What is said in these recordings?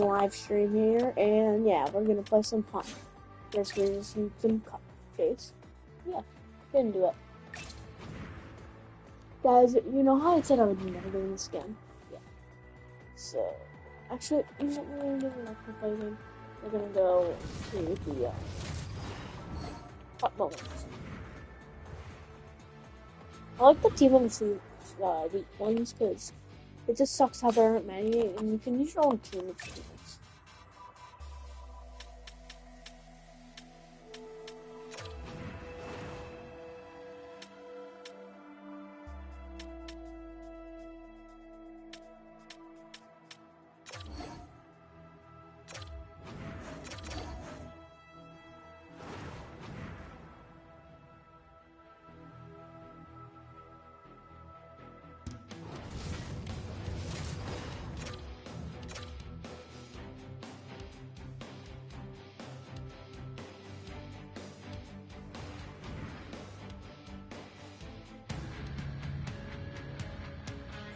live stream here, and yeah, we're gonna play some punt. There's gonna be some cupcakes. Yeah, didn't do it. Guys, you know how I said I would never do this again? Yeah. So, actually, you know what we're gonna do? We're gonna go to the hot moments. I like the team on the ones because it just sucks how there aren't many, and you can use your own team achievements.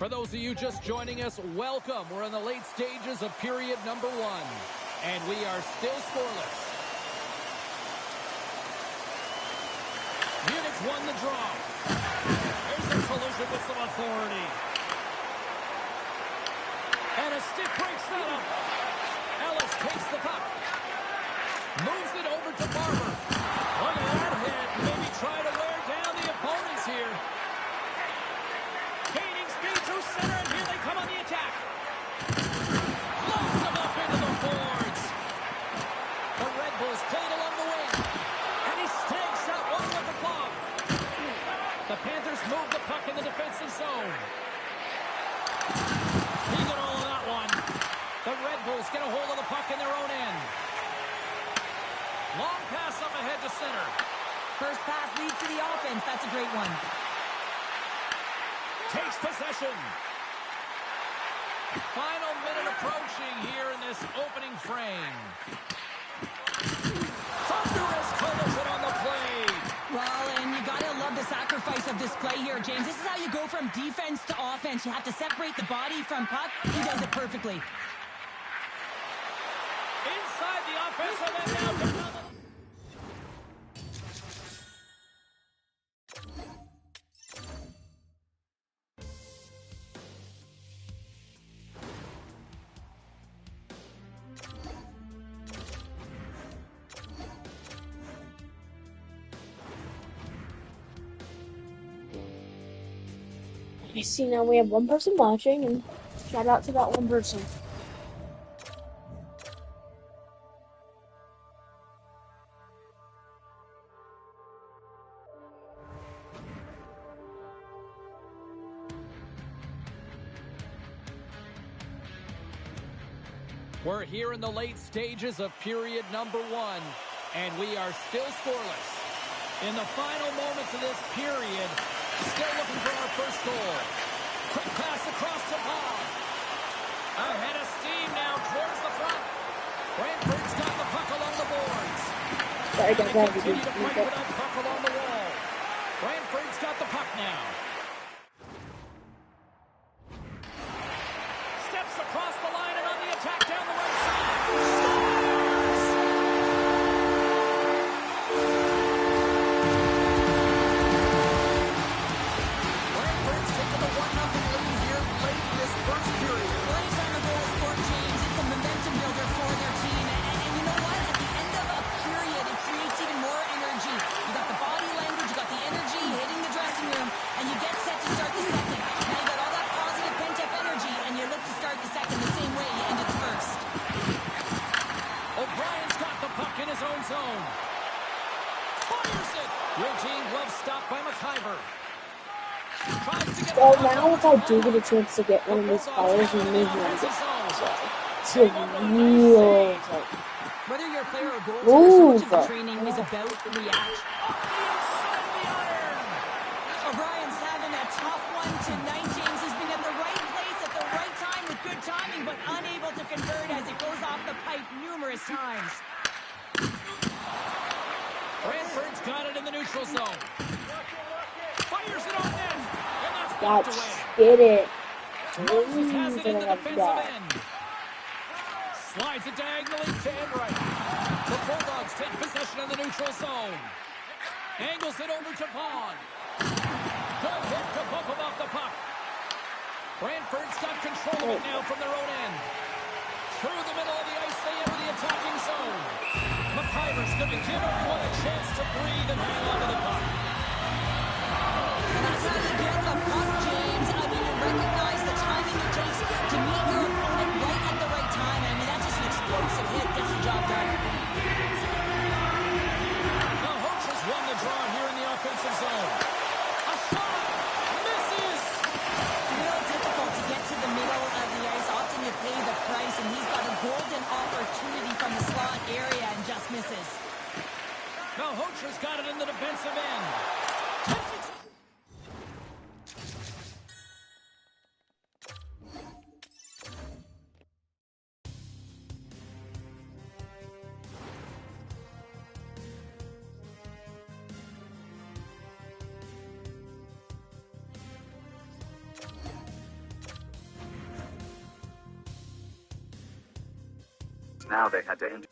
For those of you just joining us, welcome. We're in the late stages of period number 1, and we are still scoreless. Munich's won the draw. There's a collision with some authority. And a stick breaks that up. Ellis takes the puck. Moves it over to Barber. Look at that hit. Maybe try to wear down the opponents here. Center, and here they come on the attack. Loads them up into the boards. The Red Bulls played along the wing. And he stakes out one with the glove. The Panthers move the puck in the defensive zone. He got all of that one. The Red Bulls get a hold of the puck in their own end. Long pass up ahead to center. First pass leads to the offense. That's a great one. Takes possession. Final minute approaching here in this opening frame. Thunderous collision on the play. Well, and you gotta love the sacrifice of this play here, James. This is how you go from defense to offense. You have to separate the body from puck. He does it perfectly. Inside the offensive end now to another. You see, now we have one person watching, and shout out to that one person. We're here in the late stages of period number 1, and we are still scoreless. In the final moments of this period, still looking for our first goal. Quick pass across to Paul. Ahead of steam now towards the front. Brantford's got the puck along the boards. They continue to fight with that puck along the wall. Brantford's got the puck now. Steps across the line and on the attack down the right side. Zone. Fires it. Routine glove stopped by McIver. Well, now if I do get a chance to get one of these players, we may want to it's a real whether you're a player or goaltender, so much of the training is about the reaction. O'Brien's having a tough one tonight. James has been at the right place at the right time with good timing, but unable to convert as it goes off the pipe numerous times. Brantford's got it in the neutral zone. Fires it on net, and that's blocked away. Get it. Moses has it in the defensive end. Slides it diagonally to Enright. The Bulldogs take possession in the neutral zone. Angles it over to Vaughn. Good hit to bump him off the puck. Brantford's got control of it now from their own end. Through the middle of the ice, they enter the attacking zone. McIver's going to give everyone a chance to breathe and hang on to the puck. That's how you get the puck, James. I mean, you recognize the timing it takes to meet your opponent right at the right time. I mean, that's just an explosive hit. Gets the job done. Now, Hoch has won the draw here in the offensive zone. A shot! Misses! Real difficult to get to the middle of the ice. Often you pay the price, and he's got a golden opportunity from the slot area and just misses. Now, Hoch has got it in the defensive end. Now they had to enter.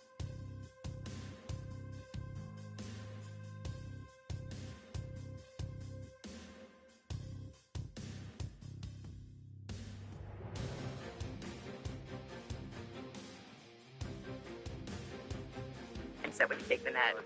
Except when you take the net.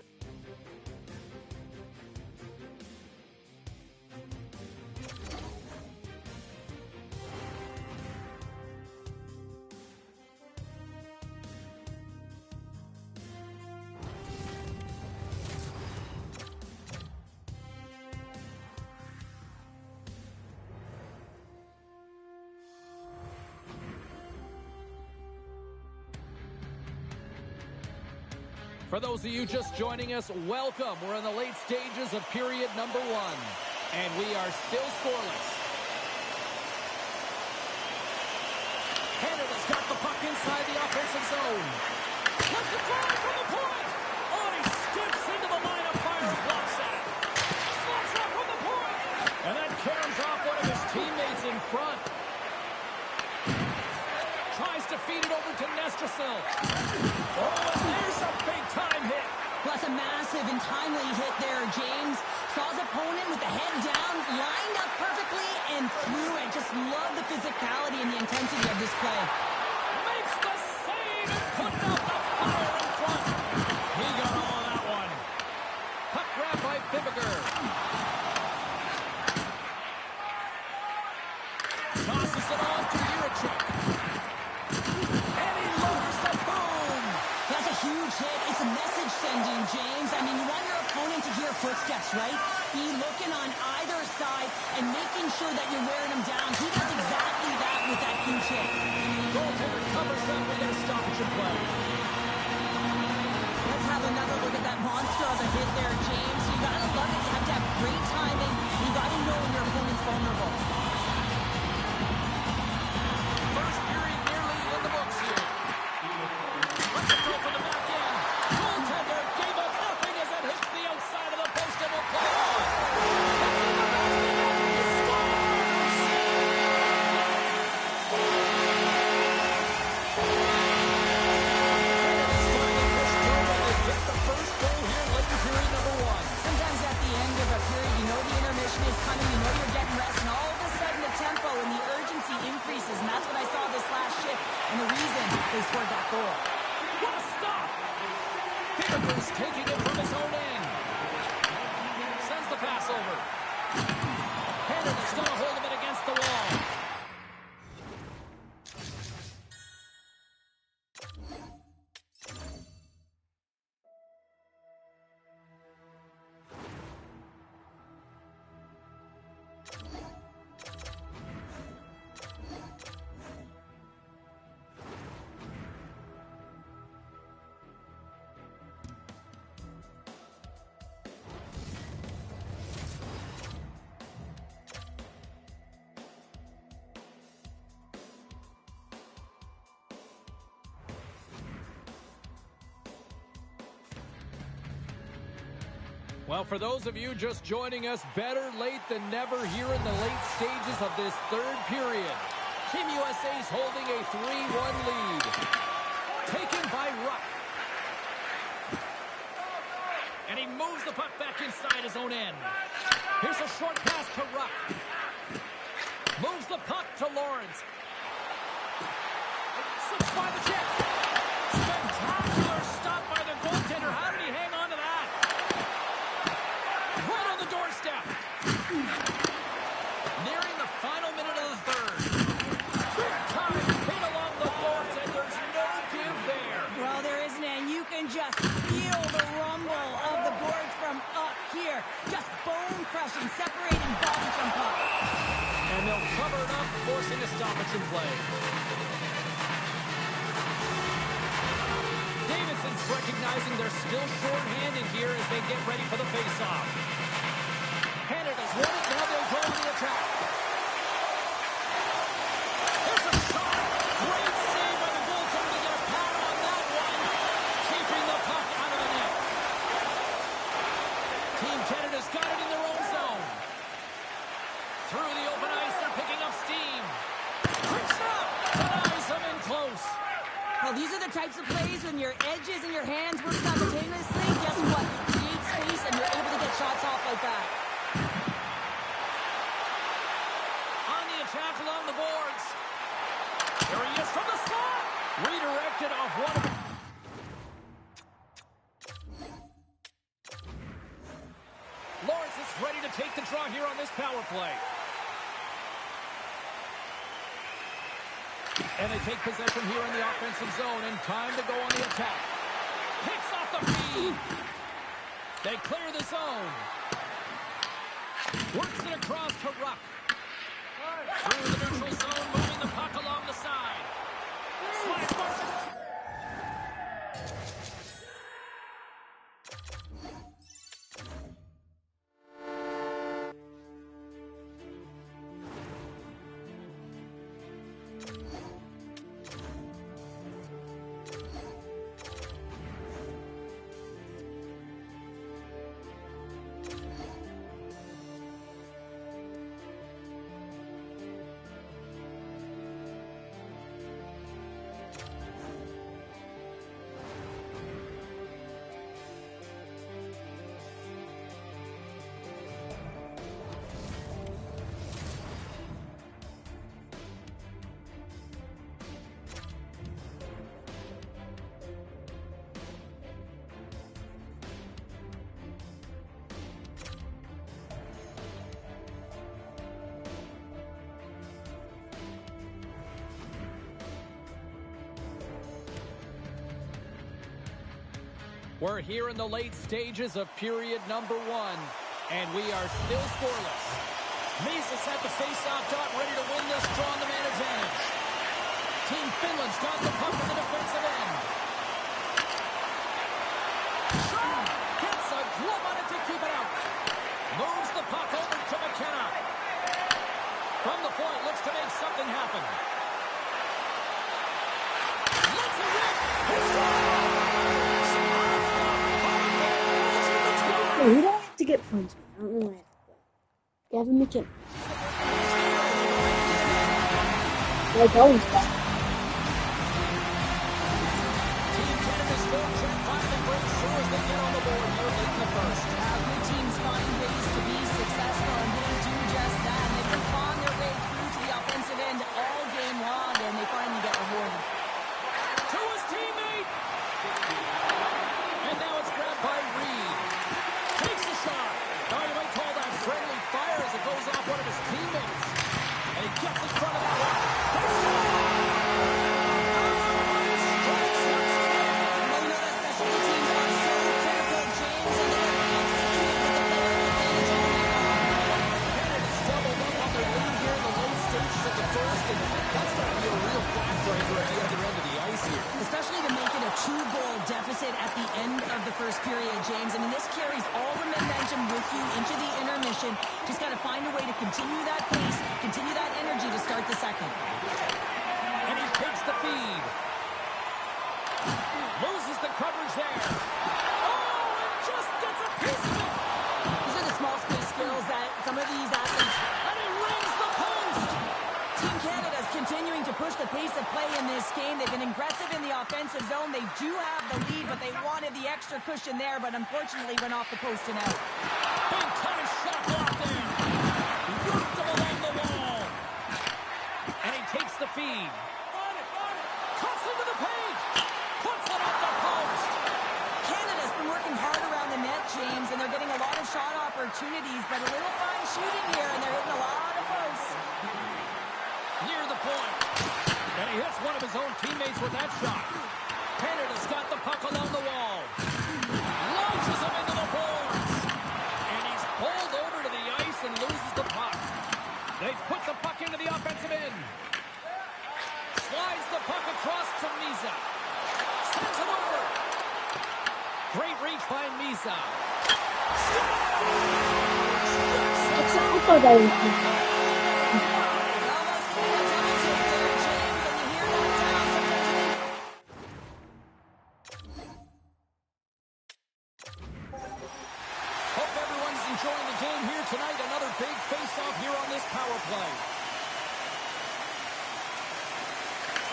For those of you just joining us, welcome. We're in the late stages of period number 1, and we are still scoreless. Canada's got the puck inside the offensive zone. Let's the drive from the point. Oh, he skips into the line of fire and blocks that. Slots up from the point. And that caroms off one of his teammates in front. Tries to feed it over to Nestrasil. Oh, and there's a big-time hit. Plus a massive and timely hit there, James. Saw his opponent with the head down, lined up perfectly, and threw it. Just love the physicality and the intensity of this play. Makes the save and putting out the fire in front. He got all of that one. Puck grab by Fibiger. Tosses it off to Juracek. And he lowers the boom. That's a huge hit. It's a message sending, James. I mean, you want your opponent to hear footsteps, right? Be looking on either side and making sure that you're wearing them down. He does exactly that with that huge hit. Goaltender covers up. We get a stoppage in play. Let's have another look at that monster of a hit there, James. You gotta love it. You have to have great timing. You gotta know when your opponent's vulnerable. First period nearly in the books here. Let's go for the back end. Goaltender gave up nothing as it hits the outside of the post and will play on. That's in the back of the net. He scores! Canada's finally pushed through and they get the first goal here late in period number 1. Sometimes at the end of a period, you know the intermission is coming, you know you're getting rest, and all of a sudden the tempo and the urgency increases, and that's what I saw this last shift, and the reason they scored that goal. What a stop! Fibiger's taking it from his own end. Sends the pass over. Canada's got a hold of it against the wall. Well, for those of you just joining us, better late than never here in the late stages of this third period. Team USA's holding a 3-1 lead. And he moves the puck back inside his own end. Here's a short pass to Ruck. Moves the puck to Lawrence. Slips by the chip. Spectacular stop by the goaltender. How did he hang on to that? Right on the doorstep. Nearing the final minute of the third. Big time hit along the boards, and there's no give there. Well, there isn't, and you can just feel the rumble of the boards from up here. Just bone-crushing, separating body from puck. And they'll cover it up, forcing a stoppage in play. Davidson's recognizing they're still short-handed here as they get ready for the face-off. Canada's won it, now they'll go to the attack. Here's a shot. Great save by the goaltender to get a pad on that one. Keeping the puck out of the net. Team Canada's got it in their own zone. Through the open ice, they're picking up steam. Quick stop. Denies them in close. Well, these are the types of plays when your edges and your hands work simultaneously. Guess what? You create space and you're able to get shots off like that. On the attack along the boards. There he is from the slot. Redirected off one of the... Lawrence is ready to take the draw here on this power play. And they take possession here in the offensive zone, and time to go on the attack. Picks off the feed. They clear the zone. Works it across to Ruck. Through the neutral zone, moving the puck along the side. Slash mark. We're here in the late stages of period number one, and we are still scoreless. Mesa's at the face-off dot, ready to win this draw on the man advantage. Team Finland's got the puck in the defensive end. Shot! Gets a glove on it to keep it out. Moves the puck over to McKenna. From the point, looks to make something happen. Let's it rip! Who do I have to get points with? I don't know why. Gavin McKenna. Like always back. Team Canada's forecheck finally breaks through as they get on the board here late in the first. Good teams find ways to be successful, and they do just that. And they've been clawing their way through to the offensive end all game long, and they finally get rewarded. To his teammate! And now it's grabbed by Reed. Takes a shot. Now you might call that friendly fire as it goes off one of his teammates. And he gets in front of that one. Especially to make it a 2-goal deficit at the end of the first period, James. I mean, this carries all the momentum with you into the intermission. Just got to find a way to continue that pace, continue that energy to start the second. And he takes the feed. Loses the coverage there. Oh, and just gets a piece of it. These are the small space skills that some of these athletes... And he rings the post. Team Canada's continuing to push the pace of play in this game. They've been aggressive in the offensive zone. They do have the lead, but they wanted the extra cushion there, but unfortunately went off the post and out. Big time shot block there. Worked him along the wall. And he takes the feed. Cuts into the paint. Puts it on the post. Canada's been working hard around the net, James, and they're getting a lot of shot opportunities, but a little fine shooting here, and they're hitting a lot of posts. Near the point. And he hits one of his own teammates with that shot. Canada's got the puck along the wall. Launches him into the boards. And he's pulled over to the ice and loses the puck. They put the puck into the offensive end. Slides the puck across to Misa. Sends it over. Great reach by Misa. I thought that was Hope everyone's enjoying the game here tonight. Another big face-off here on this power play.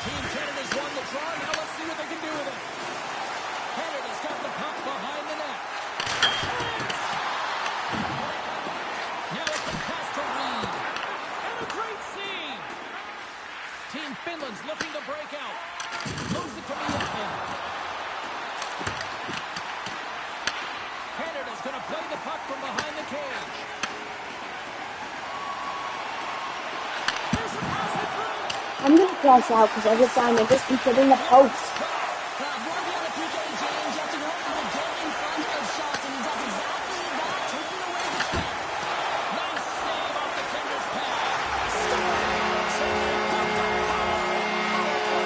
Team Canada's won the draw. Now let's see what they can do with it. Canada's got the puck behind the net. Now it's a pass to Reed. And a great save. Team Finland's looking to break out. Moves it to Miettinen. Canada's going to play the puck from behind the cage. There's a pass in front. I'm gonna cross out because every time I just keep hitting the post. Nice save off the tender's pass. So they put the power in power play.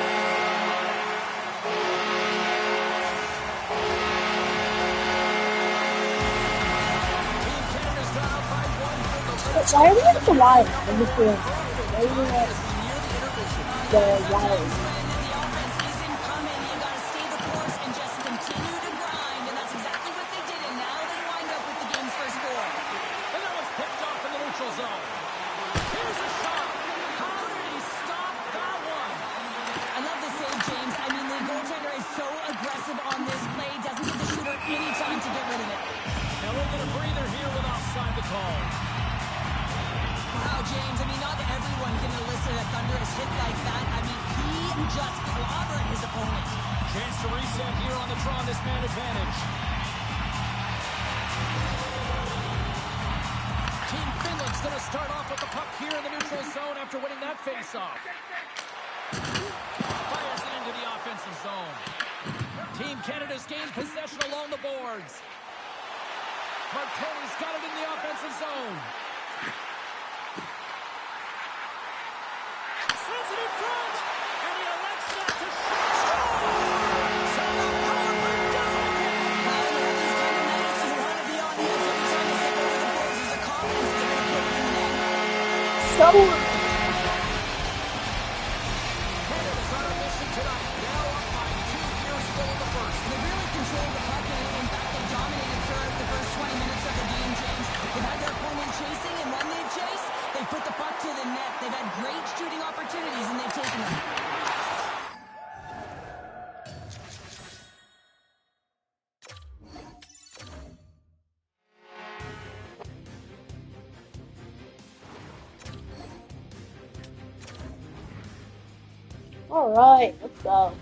Team Canada's got out by one here in the But why are we at the Wild? I'm just doing. Why are we at the Wild? And that one's picked off in the neutral zone. Here's a shot. How did he stop that one? I love the save, James. I mean, the goaltender is so aggressive on this play. Doesn't give the shooter any time to get rid of it. And we'll get a breather here with offside the call. Wow, James. I mean, not everyone can elicit a thunderous hit like that. I mean, he just clobbered his opponent. Chance to reset here on the draw, this man advantage. Team Finland's going to start off with the puck here in the neutral zone after winning that faceoff. Fires it into the offensive zone. Team Canada's gained possession along the boards. Marconi's got it in the offensive zone. Sends it in front, and he elects not to shoot. So the power play does it again. Now, in these kind of nights, you want to be on the edge every time you step over the boards. There's a confidence that they're going to put it in the net. So Canada's on a mission tonight. Now up by 2 here still in the first. They really controlled the puck, and in fact, they dominated throughout the first 20 minutes of the game, James. They've had their opponent chasing, and when they've chased, they put the puck to the net. They've had great shooting opportunities, and they've taken them. all right, let's go.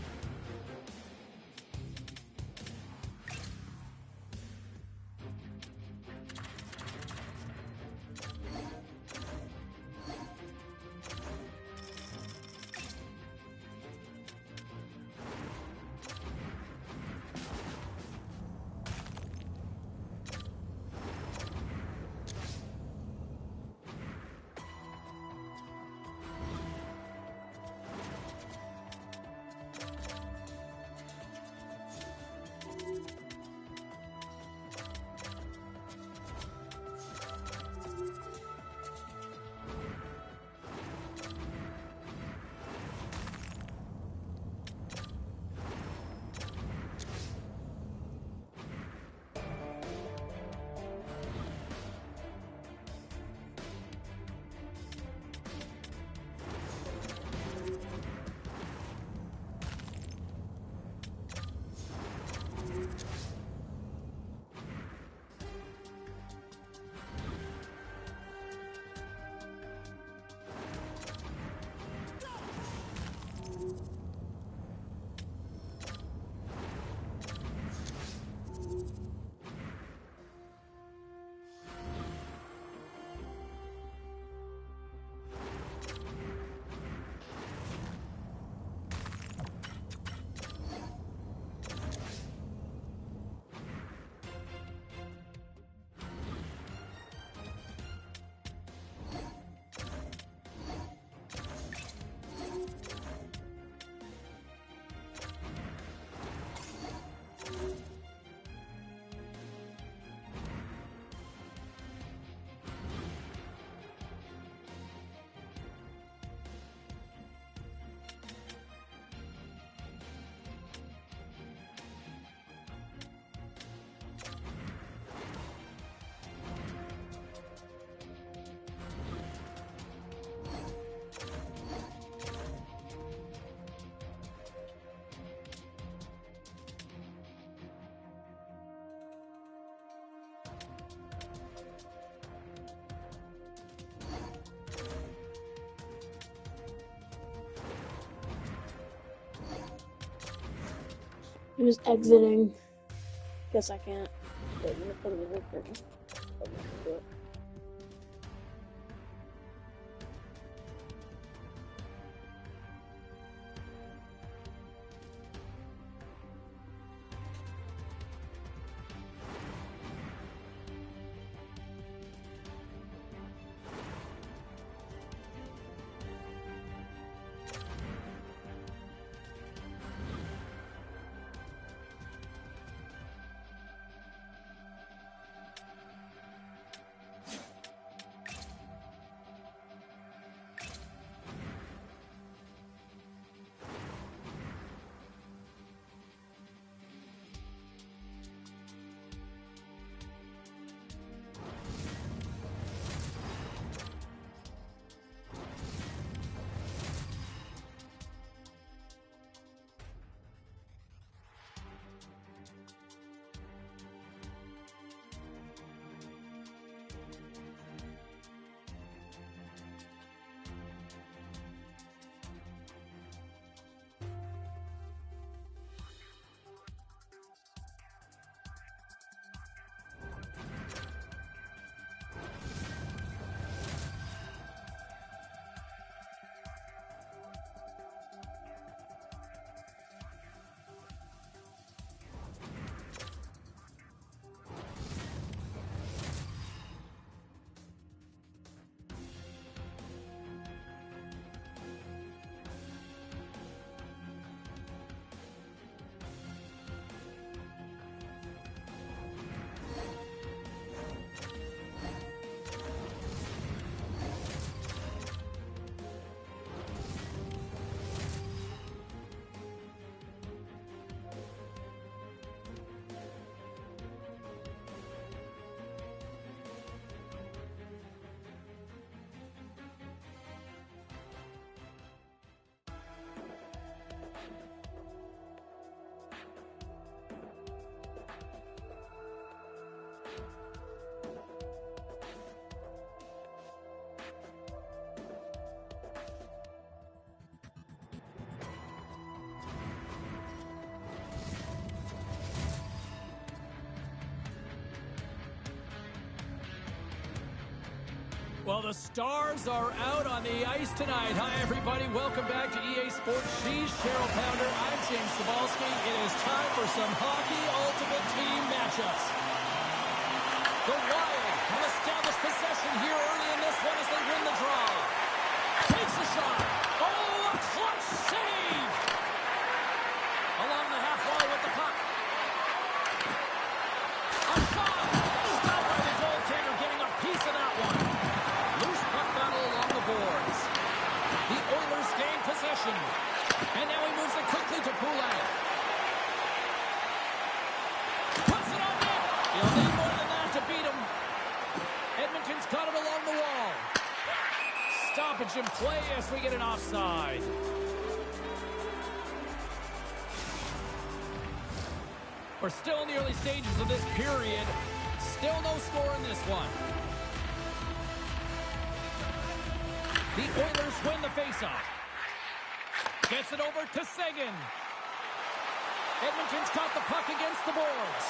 He was exiting. Guess I can't. Wait, I'm gonna put him in the thing. I'm not gonna do it. Well, the stars are out on the ice tonight. Hi, everybody. Welcome back to EA Sports. She's Cheryl Pounder. I'm James Cebulski. It is time for some hockey ultimate team matchups. The Wild have established possession here early in this one as they win the draw. Takes a shot. Oh, a clutch save! Along the half wall with the puck. A shot! Stopped by the goaltender, getting a piece of that one. Loose puck battle along the boards. The Oilers gain possession. And now he moves it quickly to Poulet. Puts it on net. He'll need more than that to beat him. Edmonton's got it along the wall. Stoppage in play as we get an offside. We're still in the early stages of this period. Still no score in this one. The Oilers win the faceoff. Gets it over to Seguin. Edmonton's got the puck against the boards.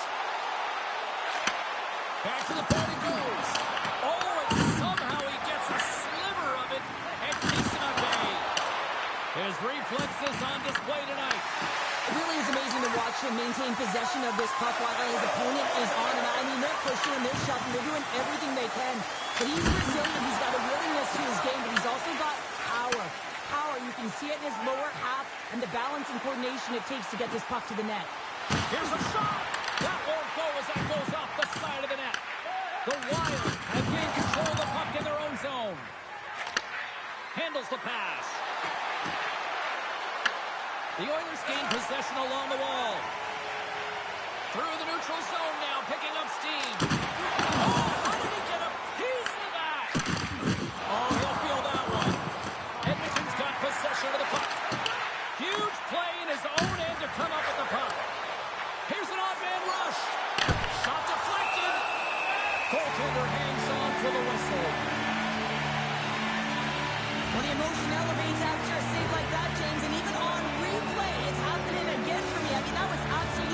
Back to the point it goes. Oh, and somehow he gets a sliver of it and keeps him at bay. His reflexes on display tonight. It really is amazing to watch him maintain possession of this puck while his opponent is on him. I mean, they're pushing him, they're shoving, they're doing everything they can. But he's resilient, he's got a willingness to his game, but he's also got power. Power, you can see it in his lower half and the balance and coordination it takes to get this puck to the net. Here's a shot. That won't go as that goes off the side of the net. The Wild have gained control of the puck in their own zone. Handles the pass. The Oilers gain possession along the wall. Through the neutral zone now, picking up steam. Oh, how did he get a piece of that? Oh, he'll feel that one. Edmonton's got possession of the puck. Huge play in his own end to come up with the puck. Here's an odd man rush. Shot deflected. Goaltender hangs on for the whistle. When the emotion elevates after a save like that, James, and even on replay, it's happening again for me. I mean, that was absolutely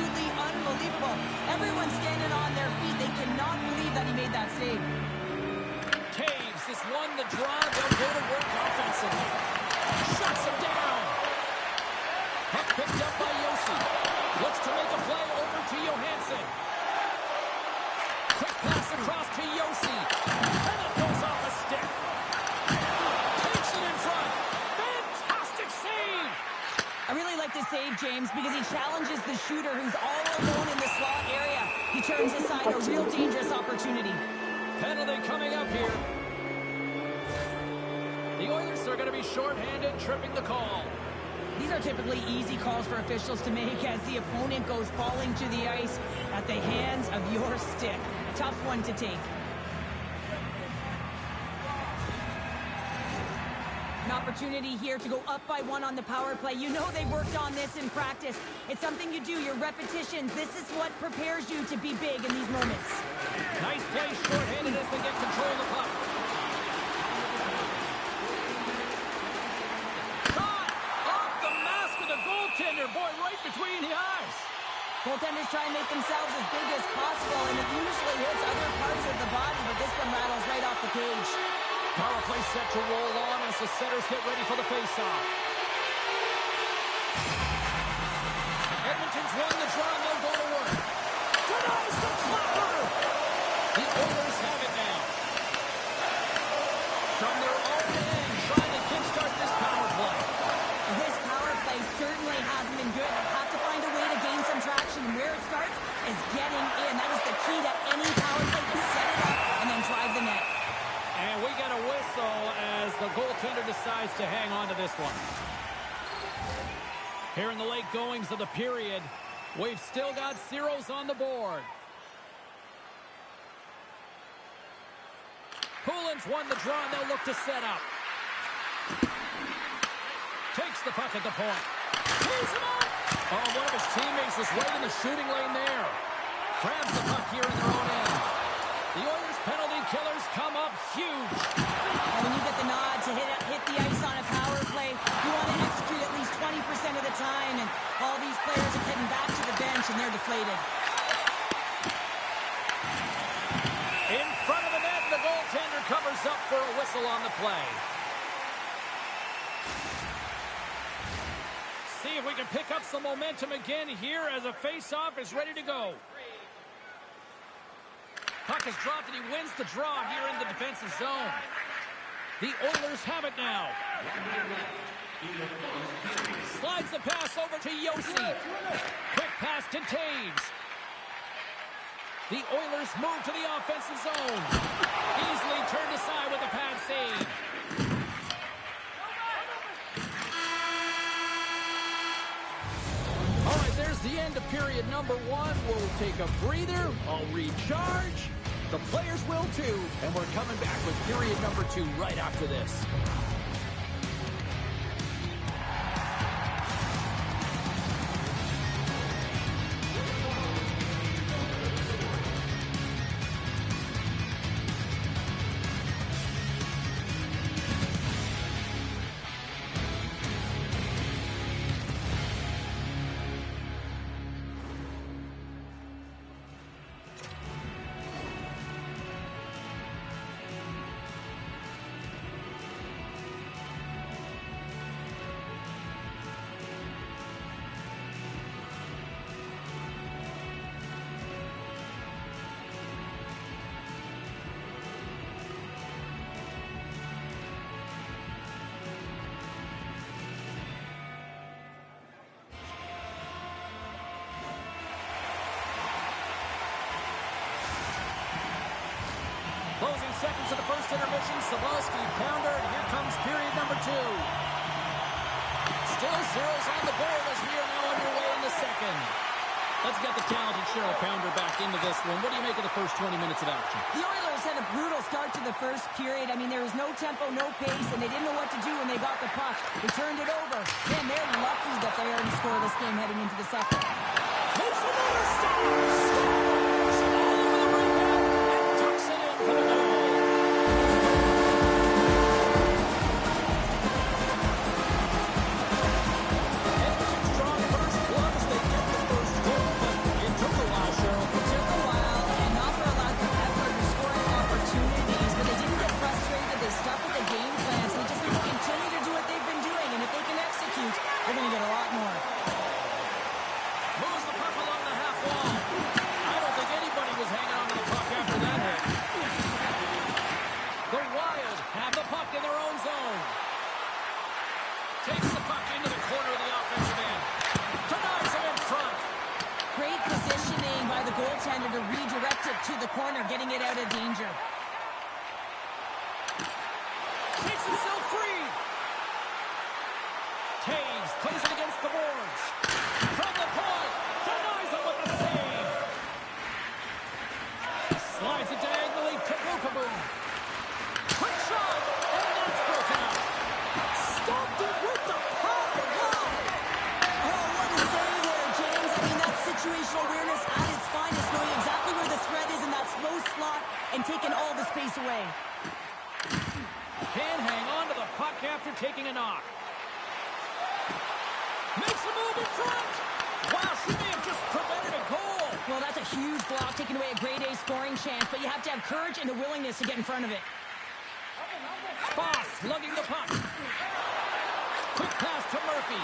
James, because he challenges the shooter who's all alone in the slot area. He turns aside a real dangerous opportunity. Penalty coming up here. The Oilers are going to be shorthanded, tripping the call. These are typically easy calls for officials to make as the opponent goes falling to the ice at the hands of your stick. Tough one to take. An opportunity here to go up by 1 on the power play. You know they've worked on this in practice. It's something you do, your repetitions. This is what prepares you to be big in these moments. Nice play, shorthanded as they get control of the puck. Caught off the mask of the goaltender. Boy, right between the eyes. Goaltenders try and make themselves as big as possible, and it usually hits other parts of the body, but this one rattles right off the page. Power play set to roll on as the setters get ready for the faceoff. Edmonton's won the draw, and they'll go to work. Denies the flapper! The Oilers have it now. From their own end, trying to kickstart this power play. This power play certainly hasn't been good. They have to find a way to gain some traction, and where it starts is getting in. That is the key to any power play, to set it up and then drive the net. And we get a whistle as the goaltender decides to hang on to this one. Here in the late goings of the period, we've still got zeros on the board. Poulin's won the draw, and they'll look to set up. Takes the puck at the point. Pulls him up! Oh, one of his teammates was right in the shooting lane there. Grabs the puck here in their own end. The Oilers penalty killers come up huge. And when you get the nod to hit the ice on a power play, you want to execute at least 20% of the time, and all these players are heading back to the bench, and they're deflated. In front of the net, the goaltender covers up for a whistle on the play. See if we can pick up some momentum again here as a face-off is ready to go. Puck is dropped, and he wins the draw here in the defensive zone. The Oilers have it now. Slides the pass over to Yossi. Quick pass to Taves. The Oilers move to the offensive zone. Easily turned aside with a pad save. All right, there's the end of period number 1. We'll take a breather. I'll recharge. The players will too. And we're coming back with period number 2 right after this. Closing seconds of the first intermission. Savalsky, pounder, and here comes period number 2. Still zeros on the board as we are now underway in the second. Let's get the talented Cheryl Pounder back into this one. What do you make of the first 20 minutes of action? The Oilers had a brutal start to the first period. I mean, there was no tempo, no pace, and they didn't know what to do when they got the puck. They turned it over. Man, they're lucky that they are in scoreless game heading into the second. Hits another stop! Scores! All over the right net and tucks it in for the goal. Edmonton's drawn first blood as they get the first goal, but it took a while, Cheryl. It took a while, and not for a lack of effort or scoring opportunities, but they didn't get frustrated. They stuck with the game plans. They just need to continue to do what they've been doing, and if they can execute, they're going to get a lot more. Great positioning by the goaltender to redirect it to the corner, getting it out of danger. Takes himself free. Taves plays it against the boards. From the point, denies him with the save. Slides it diagonally to Bukaboom. Quick shot, and that's broken up. Stopped it with the power. Wow. Oh, what a save there, James. I mean, that's situational awareness at its finest, knowing exactly where the threat is in that slow slot and taking all the space away. Can hang on to the puck after taking a knock. Makes a move in front. Wow, she may have just prevented a goal. Well, that's a huge block, taking away a grade A scoring chance, but you have to have courage and the willingness to get in front of it. Foss lugging the puck. Quick pass to Murphy.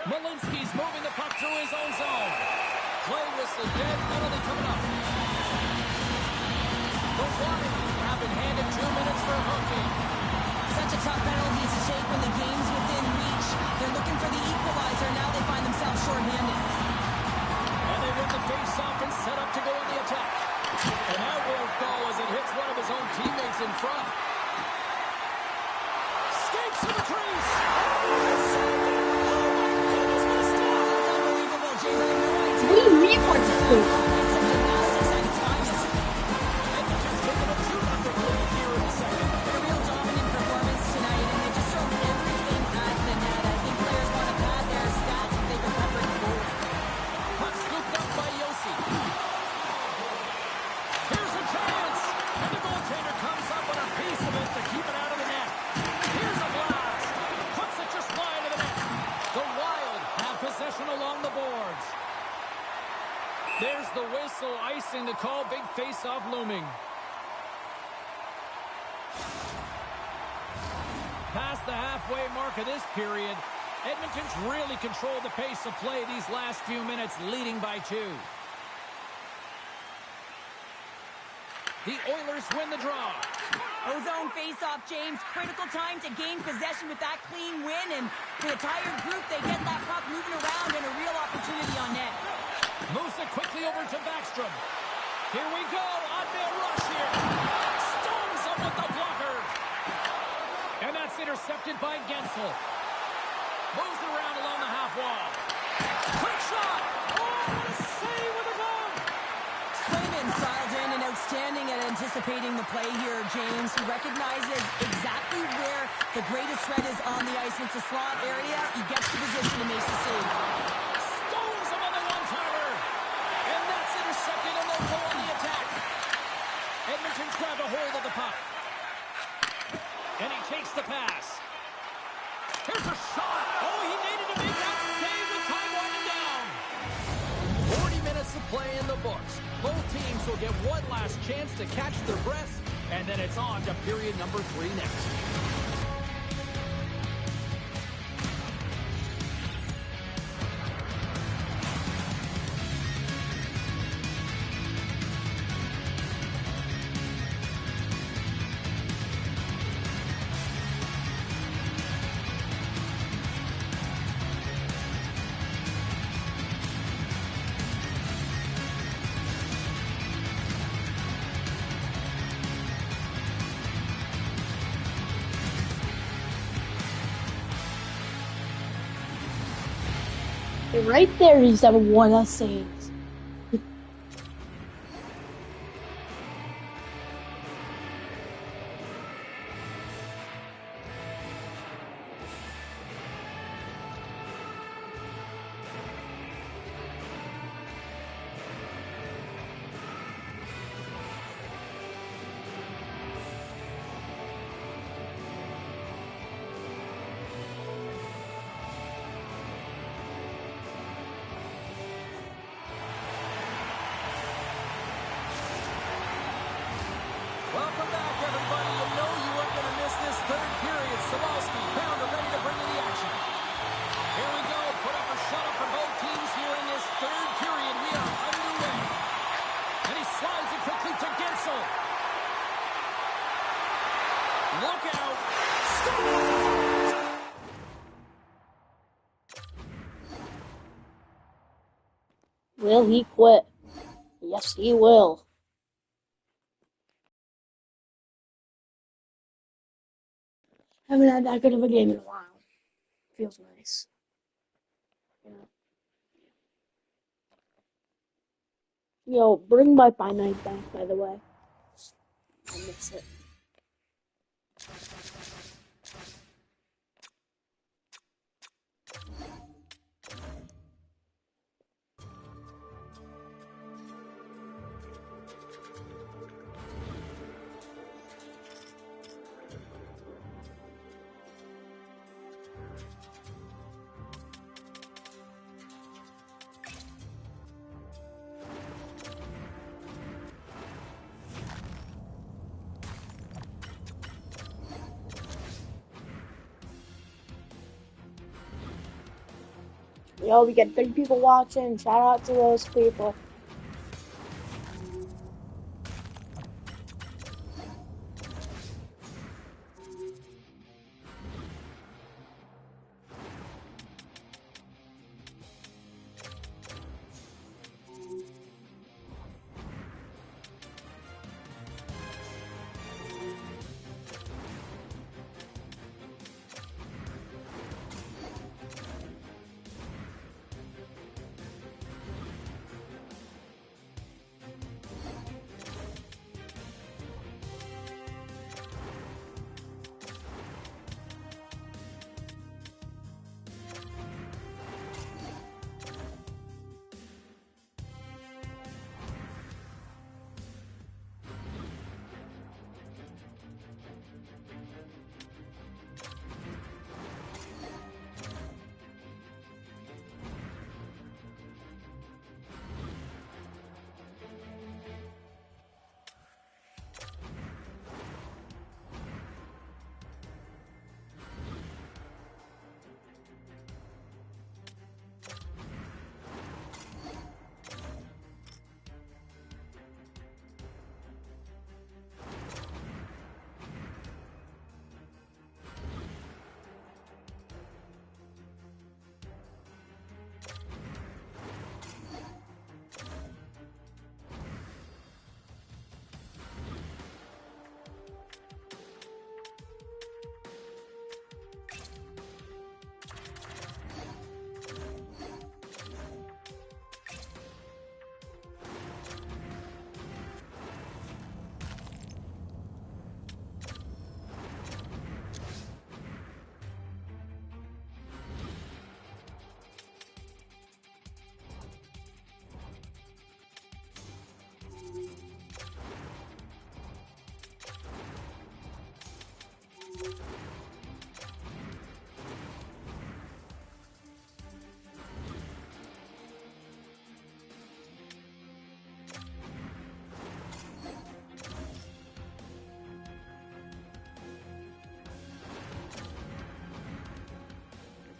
Malinsky's moving the puck through his own zone. Play whistle dead, penalty coming up. The Wild have been handed 2 minutes for hooking. Such a tough penalty to take when the game's within reach. They're looking for the equalizer. Now they find themselves shorthanded. And they win the face-off and set up to go in the attack. And that won't go as it hits one of his own teammates in front. Skates to the crease. What do you mean what's this? Along the boards. There's the whistle, icing the call, big face-off looming. Past the halfway mark of this period, Edmonton's really controlled the pace of play these last few minutes, leading by 2. The Oilers win the draw. Ozone face-off, James. Critical time to gain possession with that clean win. And for the tired group, they get that puck moving around and a real opportunity on net. Moves it quickly over to Backstrom. Here we go. On-man rush here. Stones him with the blocker. And that's intercepted by Gensel. Moves it around along the half wall. Quick shot. Oh, what a save with a glove. Swayman's dialed in and outstanding at anticipating the play here, James. He recognizes exactly where the greatest threat is on the ice. It's a slot area. He gets the position and makes the save. Stones him on the one-timer. And that's intercepted, and they'll go on the attack. Edmonton's grabbed a hold of the puck. And he takes the pass. Here's a shot. Oh, he needed to make that save with time winding down. 40 minutes of play in the books. Both teams will get one last chance to catch their breaths, and then it's on to period number 3 next. Right there, he's that one of saves. Look out. Score! Will he quit? Yes, he will. Haven't had that good of a game in a while. Feels nice. Yeah. Yo, bring my Pie Night back, by the way. I miss it. Yo, we get 3 people watching. Shout out to those people.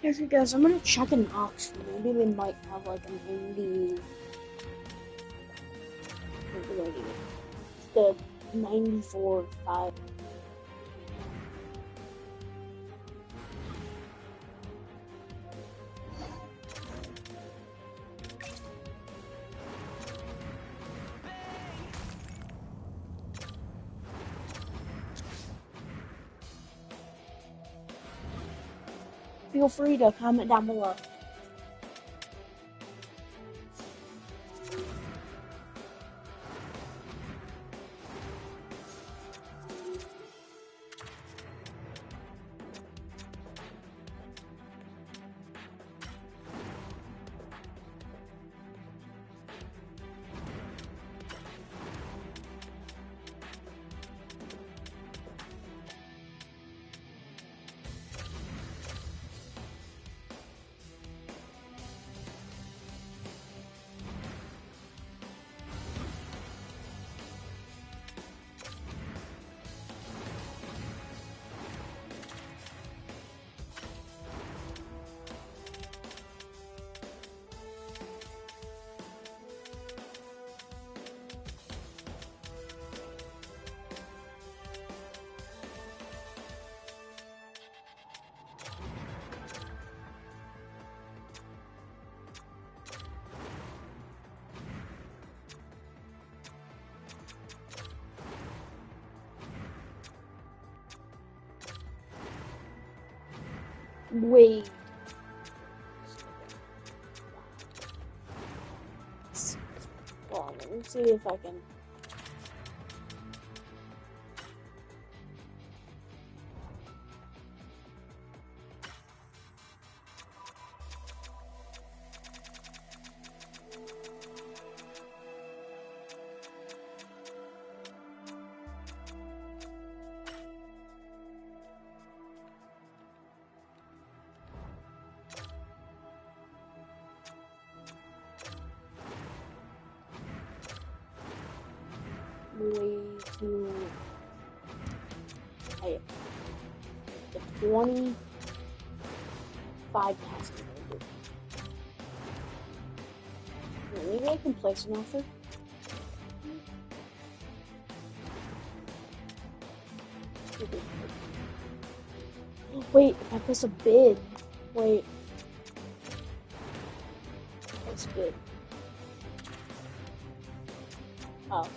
Yes, guys, I'm gonna check an auction. Maybe they might have like an indie. The 94 5. Feel free to comment down below. Wait. Hold on, let me see if I can. Way too. I, the 25,000. Maybe I can place an offer. Wait, if I place a bid. Wait. Place bid. Oh.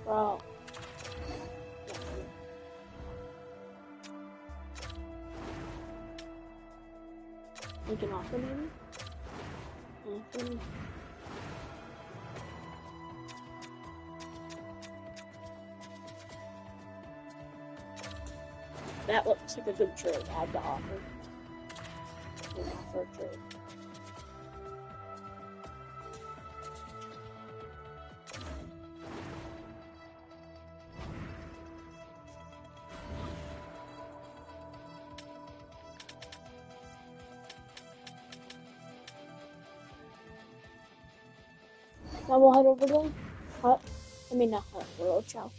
Well. Make an offer, maybe? Offer. That looks like a good trade. Add to offer. An offer trade. Now we'll head over to hut. I mean, not hut, World of Chel.